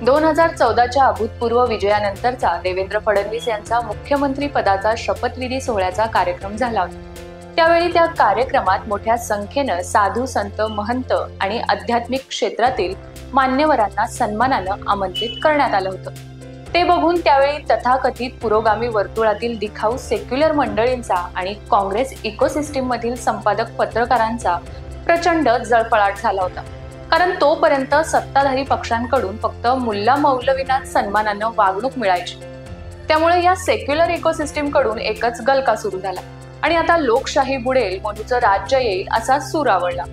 2014च्या अभूतपूर्व विजयानंतरचा देवेंद्र फडणवीस यांचा मुख्यमंत्री पदाचा शपथविधी सोहळ्याचा कार्यक्रम झाला होता। त्यावेळी त्या कार्यक्रमात मोठ्या संख्येनं साधू संत महंत आणि आध्यात्मिक क्षेत्रातील मान्यवरांना सन्मानानं आमंत्रित करण्यात आलं होतं। ते बघून त्यावेळी तथाकथित पुरोगामी वर्तुळातील दिखाऊ सेक्युलर मंडळींचा आणि काँग्रेस इकोसिस्टीम मधील संपादक पत्रकारांचा प्रचंड जळफळाट झाला होता। कारण तोपर्यंत सत्ताधारी पक्षांकडून फक्त मुल्ला मौलवींना सन्मानानं वागणूक मिळायची। त्यामुळे या सेक्युलर इकोसिस्टीम कडून एकच गलका सुरू झाला आणि आता लोकशाही बुडेल, मोदीचं राज्य येईल असा सूर आवळला।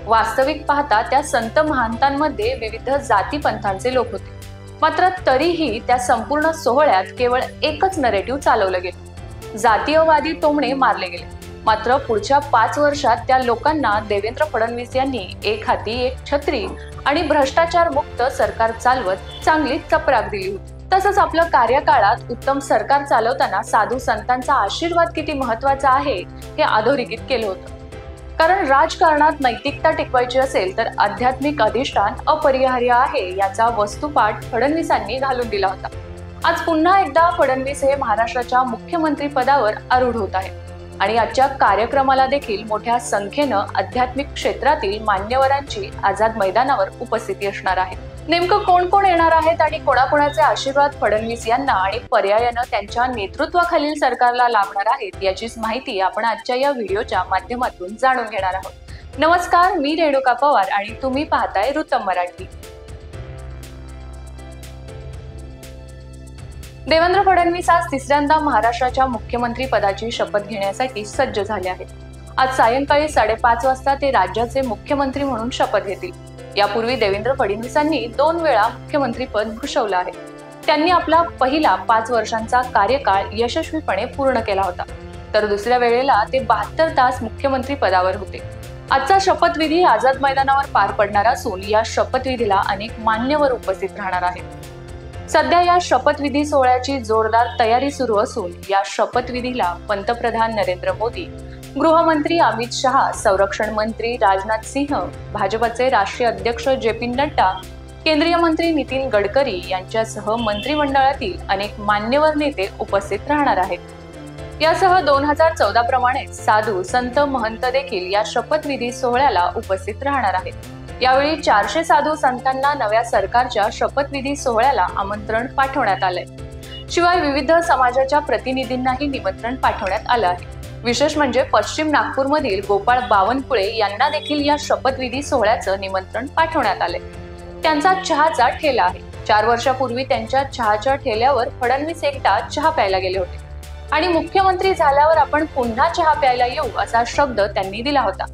वास्तविक पाहता त्या संत महांतांमध्ये विविध जातीपंथांचे लोक होते, मात्र तरीही त्या संपूर्ण सोहळ्यात केवळ एकच नरेटिव्ह चालवलं गेलं, जातीयवादी टोमणे मारले गेले। मात्र पुढच्या 5 वर्षात त्या लोकांना देवेंद्र फडणवीस यांनी एक हाती एक छत्री आणि भ्रष्टाचार मुक्त सरकार चालवत चांगली चपराक दिली होती। तसंच आपल्या कार्यकाळात उत्तम सरकार चालवताना साधू संतांचा आशीर्वाद किती महत्वाचा आहे हे अधोरेखित केलं होतं। कारण राजकारणात नैतिकता टिकवायची असेल तर आध्यात्मिक अधिष्ठान अपरिहार्य आहे याचा वस्तुपाठ फडणवीसांनी घालून दिला होता। आज पुन्हा एकदा फडणवीस हे महाराष्ट्राच्या मुख्यमंत्री पदावर आरूढ होत आहे आणि आजच्या कार्यक्रमाला देखील मोठ्या संख्येनं आध्यात्मिक क्षेत्रातील मान्यवरांची आझाद मैदानावर उपस्थिती असणार आहे। नेमकं कोण कोण येणार आहेत आणि कोणाकोणाचे आशीर्वाद फडणवीस यांना आणि पर्यायानं त्यांच्या नेतृत्वाखालील सरकारला लाभणार आहेत याचीच माहिती आपण आजच्या या व्हिडिओच्या माध्यमातून जाणून घेणार आहोत। नमस्कार, मी रेणुका पवार आणि तुम्ही पाहताय रुतम मराठी। देवेंद्र फडणवीस आज तिसऱ्यांदा महाराष्ट्राच्या मुख्यमंत्री पदाची शपथ घेण्यासाठी सज्ज झाले आहेत। आज सायंकाळी 5:30 वाजता ते राज्याचे मुख्यमंत्री म्हणून शपथ घेतील। यापूर्वी देवेंद्र फडणवीसांनी 2 वेळा मुख्यमंत्री पद भूषवलं आहे। त्यांनी आपला पहिला 5 वर्षांचा कार्यकाळ यशस्वीपणे पूर्ण केला होता, तर दुसऱ्या वेळेला ते 72 तास मुख्यमंत्री पदावर होते। आजचा शपथविधी आझाद मैदानावर पार पडणार असून या शपथविधीला अनेक मान्यवर उपस्थित राहणार आहेत। सध्या या शपथविधी सोहळ्याची जोरदार तयारी सुरू असून या शपथविधीला पंतप्रधान नरेंद्र मोदी, गृहमंत्री अमित शहा, संरक्षण मंत्री राजनाथ सिंह, भाजपचे राष्ट्रीय अध्यक्ष जे.पी. नड्डा, केंद्रीय मंत्री नितीन गडकरी यांच्यासह मंत्रिमंडळातील अनेक मान्यवर नेते उपस्थित राहणार आहेत। यासह 2014 प्रमाणेच साधू संत महंत देखील या शपथविधी सोहळ्याला उपस्थित राहणार आहेत। यावेळी 400 साधू संतांना नव्या सरकारच्या शपथविधी सोहळ्याला आमंत्रण पाठवण्यात आलंय। शिवाय विविध समाजाच्या प्रतिनिधींनाही निमंत्रण पाठवण्यात आलं आहे। विशेष म्हणजे पश्चिम नागपूरमधील गोपाळ बावनकुळे यांना देखील या शपथविधी सोहळ्याचं निमंत्रण पाठवण्यात आलंय। त्यांचा चहाचा ठेला आहे। 4 वर्षापूर्वी त्यांच्या चहाच्या ठेल्यावर फडणवीस एकदा चहा प्यायला गेले होते आणि मुख्यमंत्री झाल्यावर आपण पुन्हा चहा प्यायला येऊ असा शब्द त्यांनी दिला होता।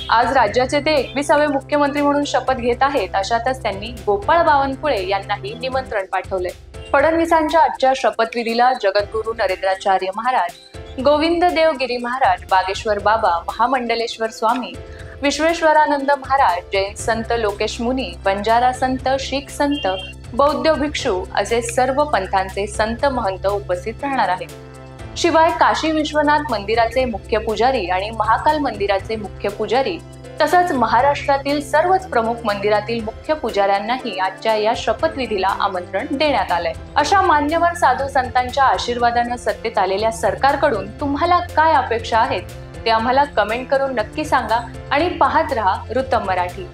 आज राज्याचे ते 21वे मुख्यमंत्री म्हणून शपथ घेत आहेत, अशातच त्यांनी गोपाळ बावनकुळे यांनाही निमंत्रण पाठवलंय। फडणवीसांच्या आजच्या शपथविधीला जगद्गुरू नरेंद्राचार्य महाराज, गोविंद देव गिरी महाराज, बागेश्वर बाबा, महामंडलेश्वर स्वामी, विश्वेश्वरानंद महाराज, जैन संत लोकेश मुनी, बंजारा संत, शीख संत, बौद्ध भिक्षू असे सर्व पंथांचे संत महंत उपस्थित राहणार आहेत। शिवाय काशी विश्वनाथ मंदिराचे मुख्य पुजारी आणि महाकाल मंदिराचे मुख्य पुजारी तसंच महाराष्ट्रातील सर्वच प्रमुख मंदिरातील मुख्य पुजाऱ्यांनाही आजच्या या शपथविधीला आमंत्रण देण्यात आलंय। अशा मान्यवर साधू संतांच्या आशीर्वादानं सत्तेत आलेल्या सरकारकडून तुम्हाला काय अपेक्षा आहेत ते आम्हाला कमेंट करून नक्की सांगा आणि पाहत रहा रुतम मराठी।